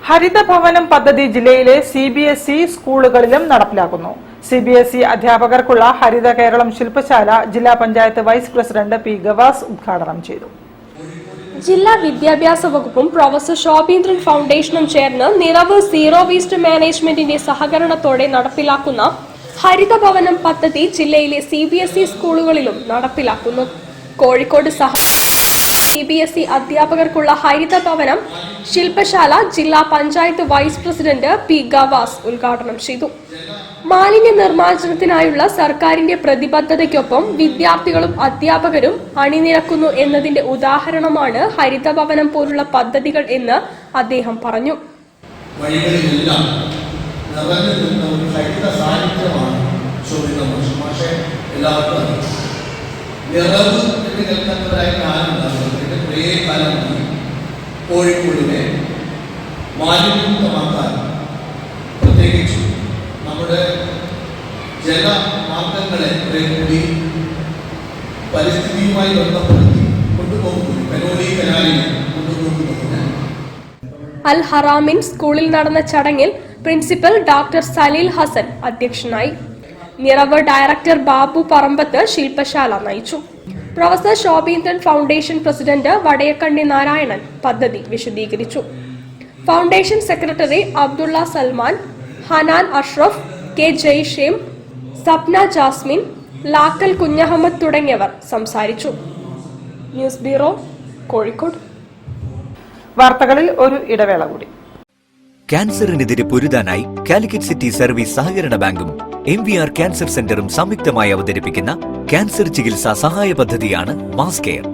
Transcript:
ഹരിതഭവനം പദ്ധതി ജില്ലയിലെ CBSE സ്കൂളുകളിലും നടപ്പിലാക്കുന്നു. CBSE അധ്യാപകർക്കുള്ള ഹരിത കേരളം ശില്പശാല ജില്ലാ panchayat vice president P. Gavas ഉദ്ഘാടനം ചെയ്തു. ജില്ലാ വിദ്യാഭ്യാസ വകുപ്പും പ്രൊഫസർ ശോഭീന്ദ്രൻ ഫൗണ്ടേഷനും ചേർന്ന് നിറവ് സീറോ വേസ്റ്റ് മാനേജ്മെന്റിന്റെ സഹകരണത്തോടെ നടപ്പിലാക്കുന്ന ഹരിതഭവനം പദ്ധതി ജില്ലയിലെ CBSE സ്കൂളുകളിലും നടപ്പിലാക്കുന്നു. കോഴിക്കോട് CBSE അധ്യാപകർക്കുള്ള ഹരിതഭവനം ശില്പശാല ജില്ലാ panchayat vice president P. Gavas ഉദ്ഘാടനം ചെയ്തു. മാലിന്യ നിർമ്മാർജ്ജനത്തിനായുള്ള സർക്കാരിന്റെ പ്രതിബദ്ധതയ്ക്കൊപ്പം വിദ്യാർത്ഥികളും അധ്യാപകരും അണിനിരക്കുന്നു എന്നതിന്റെ ഉദാഹരണമാണ് ഹരിതഭവനം പോലുള്ള പദ്ധതികൾ എന്ന് അദ്ദേഹം പറഞ്ഞു. കോഴിക്കോടിനെ മാലിന്യമുക്തമാക്കാൻ പ്രത്യേകിച്ച് നമ്മുടെ ജലമാർഗങ്ങളെ കൂടി പരിസ്ഥിതിയുമായി ബന്ധപ്പെടുത്തി കൊണ്ടുപോകുന്നു. കനോലി കനാലിനെ കൊണ്ടുപോകുന്നതിന് അൽ ഹറാമിൻ സ്കൂളിൽ നടന്ന ചടങ്ങിൽ പ്രിൻസിപ്പൽ ഡോക്ടർ സലീൽ ഹസൻ അധ്യക്ഷനായി. നിറവ് ഡയറക്ടർ ബാബു പറമ്പത്ത് ശില്പശാല നയിച്ചു. Professor Shobheendran foundation president Vadayakkanni Narayanan പദ്ധതി വിശദീകരിച്ചു. Foundation secretary Abdulla Salman, Hanan Ashraf, K. Jayshem, Sapna Jasmine, Lakkal Kunhahammed തുടങ്ങിയവർ സംസാരിച്ചു. News bureau, Kozhikode. വാർത്തകളിൽ ഒരു ഇടവേള കൂടി. ക്യാൻസറിനെതിരെ പൊരുതാനായി കാലിക്കറ്റ് സിറ്റി സർവീസ് സഹകരണ ബാങ്കും MVR ക്യാൻസർ സെന്ററും സംയുക്തമായി അവതരിപ്പിക്കുന്ന ക്യാൻസർ ചികിത്സാ സഹായ പദ്ധതിയാണ് മാസ് കെയർ.